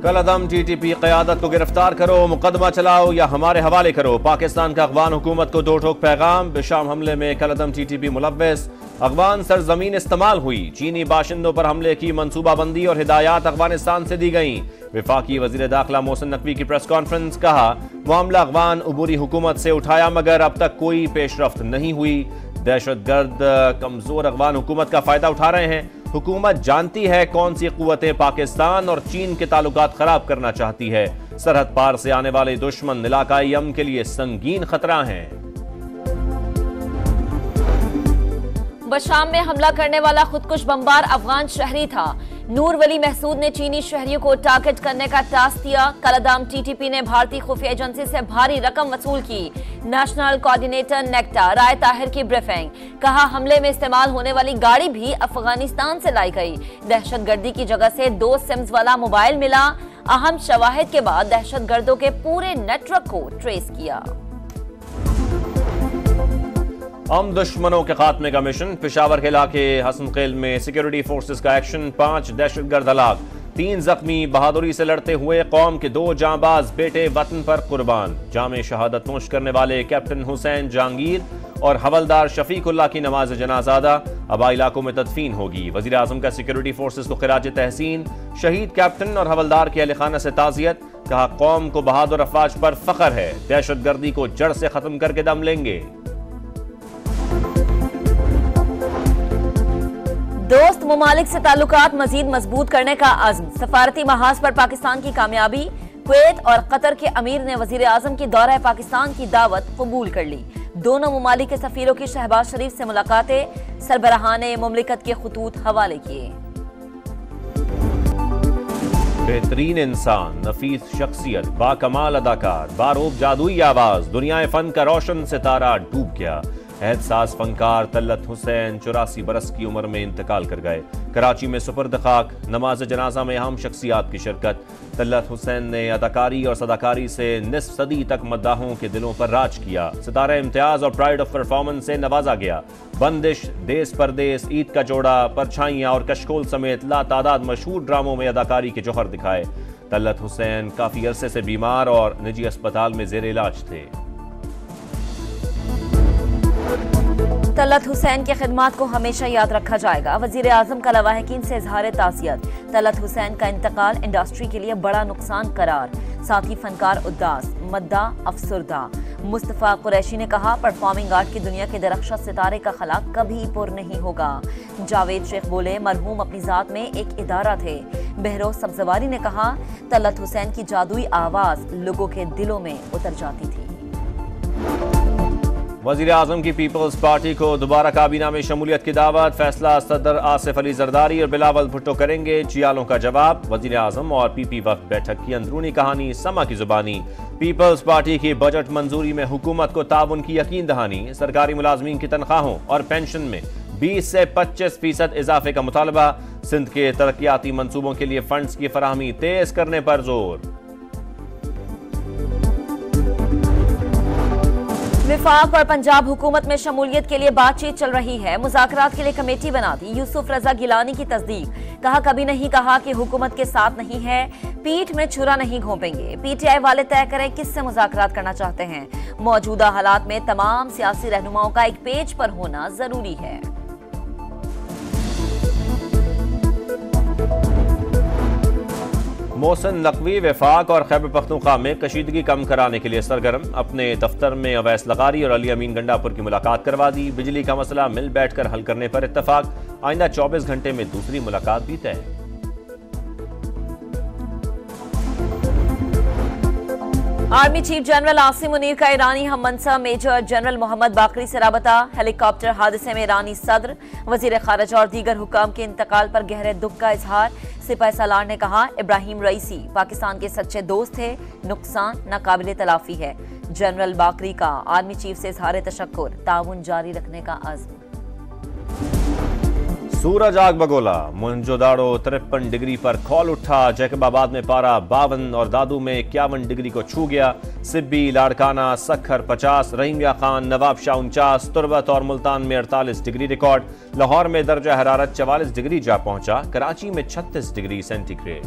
कलअदम TTP क़यादत को गिरफ्तार करो, मुकदमा चलाओ या हमारे हवाले करो। पाकिस्तान का अफगान हुकूमत को दो टोक पैगाम। बेशाम हमले में कलअदम टीटीपी मुलव्वस, अफगान सरजमीन इस्तेमाल हुई। चीनी बाशिंदों पर हमले की मनसूबाबंदी और हिदायत अफगानिस्तान से दी गई। वफाकी वजीर दाखिला मोहसिन नकवी की प्रेस कॉन्फ्रेंस, कहा मामला अफगान उबूरी हुकूमत से उठाया मगर अब तक कोई पेशरफ्त नहीं हुई। दहशतगर्द कमजोर अफगान हुकूमत का फायदा उठा रहे हैं। हुकूमत जानती है कौन सी कुव्वतें पाकिस्तान और चीन के ताल्लुकात खराब करना चाहती है। सरहद पार से आने वाले दुश्मन इलाकाई अमन के लिए संगीन खतरा हैं। बशाम में हमला करने वाला खुदकुश बमबार अफगान शहरी था। नूर वली महसूद ने चीनी शहरियों को टारगेट करने का टास्क दिया। कलअदम टीटीपी ने भारतीय खुफिया एजेंसी से भारी रकम वसूल की। नेशनल कोऑर्डिनेटर नेक्टा राय ताहिर की ब्रीफिंग, कहा हमले में इस्तेमाल होने वाली गाड़ी भी अफगानिस्तान से लाई गई। दहशतगर्दी की जगह से 2 सिम्स वाला मोबाइल मिला। अहम शवाहिद के बाद दहशतगर्दों के पूरे नेटवर्क को ट्रेस किया। दुश्मनों के खात्मे का मिशन। पेशावर के इलाके हसनखेल में सिक्योरिटी फोर्सेस का एक्शन। 5 दहशतगर्द हलाक, 3 जख्मी। बहादुरी से लड़ते हुए कौम के 2 जांबाज बेटे वतन पर कुर्बान। जामे शहादत नोश करने वाले कैप्टन हुसैन जहांगीर और हवलदार शफीकुल्लाह की नमाज जनाजा अब इलाकों में तदफीन होगी। वजीर आजम का सिक्योरिटी फोर्सेस को खिराज तहसीन। शहीद कैप्टन और हवलदार के अहल खाना से ताज़ियत। कहा कौम को बहादुर अफवाज पर फख्र है। दहशतगर्दी को जड़ से खत्म करके दम लेंगे। दोस्त ममालिक से ताल्लुकात मजीद मजबूत करने का अज़्म। सफारती महाज पर पाकिस्तान की कामयाबी। कुवैत और कतर के अमीर ने वजीर आजम की दौरा पाकिस्तान की दावत कबूल कर ली। दोनों ममालिक के सफीरों की शहबाज शरीफ से मुलाकातें। सरबराहाने मुमलिकत के खुतूत हवाले किए। बेहतरीन इंसान, नफीस शख्सियत, बाकमाल अदाकार, बारूब जादुई आवाज, दुनिया फन का रोशन सितारा डूब गया। एहसास फनकार तल्लत हुसैन 84 बरस की उम्र में इंतकाल कर गए। कराची में सुपर्द खाक। नमाज जनाजा में अहम शख्सियात की शिरकत। तल्लत हुसैन ने अदाकारी और सदाकारी से निस्फ सदी तक मद्दाहों के दिलों पर राज किया। सितारा इम्तियाज और प्राइड ऑफ परफॉर्मेंस से नवाजा गया। बंदिश, देश परदेस, ईद का जोड़ा, परछाइयां और कशकोल समेत लातादाद मशहूर ड्रामों में अदाकारी के जौहर दिखाए। तल्लत हुसैन काफी अरसे से बीमार और निजी अस्पताल में जेर इलाज थे। तल्लत हुसैन की खिदमात को हमेशा याद रखा जाएगा। वजीर आजम का लवाहिकीन से इजहार ताज़ियत। तल्लत हुसैन का इंतकाल इंडस्ट्री के लिए बड़ा नुकसान करार। साथ ही फनकार उदास, मद्दा अफसुरदा। मुस्तफ़ा कुरैशी ने कहा परफॉर्मिंग आर्ट की दुनिया के दरख्शा सितारे का खला कभी पुर नहीं होगा। जावेद शेख बोले मरहूम अपनी जात में एक इदारा थे। बहरोज सब्जवारी ने कहा तल्लत हुसैन की जादुई आवाज लोगों के दिलों में उतर जाती थी। वजीर आजम की पीपल्स पार्टी को दोबारा काबीना में शमूलियत की दावत। फैसला सदर आसिफ अली जरदारी और बिलावल भुट्टो करेंगे। चियालों का जवाब। वजीर आजम और पीपी वक्त बैठक की अंदरूनी कहानी समा की जुबानी। पीपल्स पार्टी की बजट मंजूरी में हुकूमत को ताउन की यकीन दहानी। सरकारी मुलाजमीन की तनख्वाहों और पेंशन में 20 से 25% इजाफे का मुतालबा। सिंध के तरक्याती मंसूबों के लिए फंड्स की फराहमी तेज करने पर जोर। विफाक और पंजाब हुकूमत में शमूलियत के लिए बातचीत चल रही है। मुज़ाकरात के लिए कमेटी बना दी। यूसुफ रजा गिलानी की तस्दीक। कहा कभी नहीं कहा कि हुकूमत के साथ नहीं है। पीठ में छुरा नहीं घोंपेंगे। पीटीआई वाले तय करें किससे मुज़ाकरात करना चाहते हैं। मौजूदा हालात में तमाम सियासी रहनुमाओं का एक पेज पर होना जरूरी है। मोहसिन नकवी वफाक और खैबर पख्तूनख्वा में कशीदगी कम कराने के लिए सरगर्म। अपने दफ्तर में अवैस लगारी और अली अमीन गंडापुर की मुलाकात करवा दी। बिजली का मसला मिल बैठकर हल करने पर इत्तफाक। आइंदा 24 घंटे में दूसरी मुलाकात भी तय। Army chief general Asim Munir का ईरानी हम मनसा मेजर जनरल मोहम्मद बाकरी से राबता। हेलीकॉप्टर हादसे में ईरानी सदर, वजीर खारजा और दीगर हुकाम के इंतकाल पर गहरे दुख का इजहार। सिपाही सालार ने कहा इब्राहिम रईसी पाकिस्तान के सच्चे दोस्त थे। नुकसान नाकाबिले तलाफी है। जनरल बाकरी का आर्मी चीफ से इजहार तशक्कुर। ताउन जारी रखने का अज़्म। सूरज आग बगोला। मोहनजोदाड़ो 53 डिग्री पर खौल उठा। जैकबाबाद में पारा 52 और दादू में 51 डिग्री को छू गया। सिब्बी, लाड़काना, सखर 50, रहीमिया खान, नवाबशाह 49, तुरबत और मुल्तान में 48 डिग्री रिकॉर्ड। लाहौर में दर्जा हरारत 44 डिग्री जा पहुंचा। कराची में 36 डिग्री सेंटीग्रेड।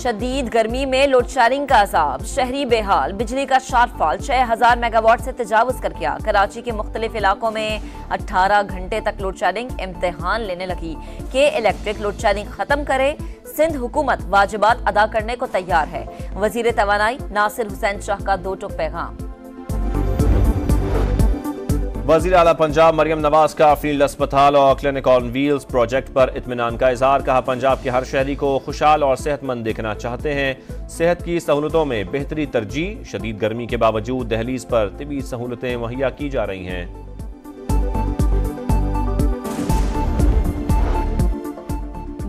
शदीद गर्मी में लोड शेडिंग का अजाब, शहरी बेहाल, बिजली का शॉर्टफॉल 6000 मेगावाट से तजावुज कर गया। कराची के मुख्तलिफ इलाकों में 18 घंटे तक लोड शेडिंग इम्तिहान लेने लगी। के इलेक्ट्रिक लोड शेडिंग खत्म करे, सिंध हुकूमत वाजिबात अदा करने को तैयार है। वजीर तवानाई नासिर हुसैन शाह का दो टुक पैगाम। वज़ीर आला पंजाब मरियम नवाज का फील्ड अस्पताल और क्लिनिक ऑन व्हील्स प्रोजेक्ट पर इत्मीनान का इजहार। कहा, पंजाब के हर शहरी को खुशहाल और सेहतमंद देखना चाहते हैं। सेहत की सहूलतों में बेहतरी तरजीह। शदीद गर्मी के बावजूद दहलीज पर तिबी सहूलतें मुहैया की जा रही हैं।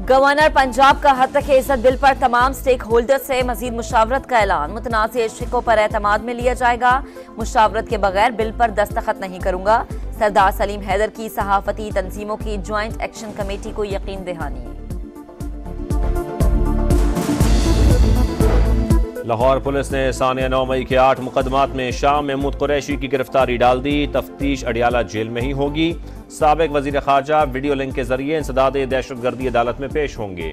गवर्नर पंजाब का हद तक इज्जत बिल पर तमाम स्टेक होल्डर से मजीद मुशावरत का ऐलान। मुतनाज़िर शिकों पर एतमाद में लिया जाएगा। मुशावरत के बगैर बिल पर दस्तखत नहीं करूंगा। सरदार सलीम हैदर की सहाफती तंजीमों की ज्वाइंट एक्शन कमेटी को यकीन दहानी। लाहौर पुलिस ने सानिया 9 मई के 8 मुकदमात में शाह महमूद कुरैशी की गिरफ्तारी डाल दी। तफ्तीश अडियाला जेल में ही होगी। साबिक वजीर खारजा वीडियो लिंक के जरिए इंसदाद दहशतगर्दी अदालत में पेश होंगे।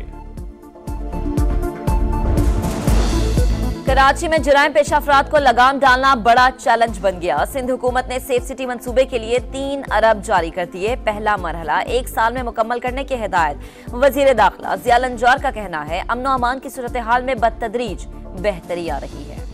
कराची में जराइम पेश अफराद को लगाम डालना बड़ा चैलेंज बन गया। सिंध हुकूमत ने सेफ सिटी मंसूबे के लिए 3 अरब जारी कर दिए। पहला मरहला 1 साल में मुकम्मल करने की हिदायत। वजीर दाखिला ज़िया लंजार का कहना है, अमन अमान की सूरत हाल में बदतदरीज बेहतरी आ रही है।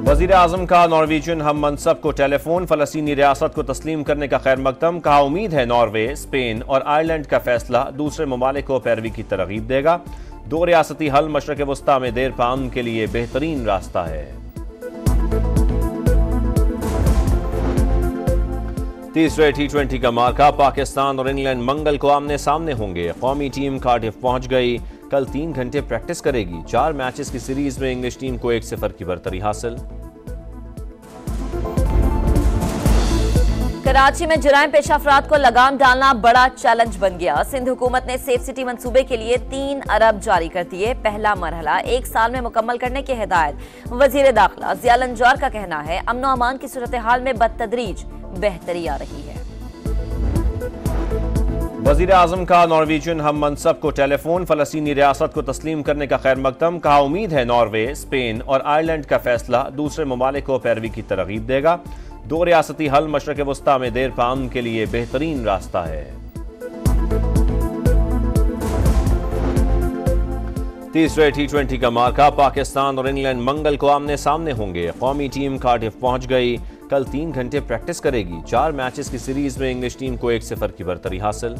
वजीर आजम का नॉर्वेजियन हम मनसब को टेलीफोन। फलस्तीनी रियासत को तस्लीम करने का खैर मकदम। कहा, उम्मीद है नॉर्वे, स्पेन और आयरलैंड का फैसला दूसरे ममालिक को पैरवी की तरगीब देगा। 2 रियासती हल मशरक़ वस्ता में देर पाम के लिए बेहतरीन रास्ता है। तीसरे T20 का मार्का। पाकिस्तान और इंग्लैंड मंगल को आमने सामने होंगे। कौमी टीम कार्डिफ पहुंच गई। कल 3 घंटे प्रैक्टिस करेगी। 4 मैचेस की सीरीज में इंग्लिश टीम को 1-0 की बरतरी हासिल। कराची में जराइम पेश अफराद को लगाम डालना बड़ा चैलेंज बन गया। सिंध हुकूमत ने सेफ सिटी मंसूबे के लिए 3 अरब जारी कर दिए। पहला मरहला 1 साल में मुकम्मल करने की हिदायत। वजीर दाखिला ज़िया लंजार का कहना है, अमन अमान की सूरत हाल में बदतदरीज बेहतरी आ रही है। वजीर आजम का नॉर्वेजियन हम मनसब को टेलीफोन। फलस्तीनी रियासत को तस्लीम करने का खैर मकदम। कहा, उम्मीद है नॉर्वे, स्पेन और आयरलैंड का फैसला दूसरे ममालिक को पैरवी की तरगीब देगा। 2 रियासती हल मशरक़ वस्ता में देर पाम के लिए बेहतरीन रास्ता है। तीसरे T20 का मार्का। पाकिस्तान और इंग्लैंड मंगल को आमने सामने होंगे। कौमी टीम कार्डिफ पहुंच गई। कल 3 घंटे प्रैक्टिस करेगी। 4 मैचेस की सीरीज में इंग्लिश टीम को 1-0 की बरतरी हासिल।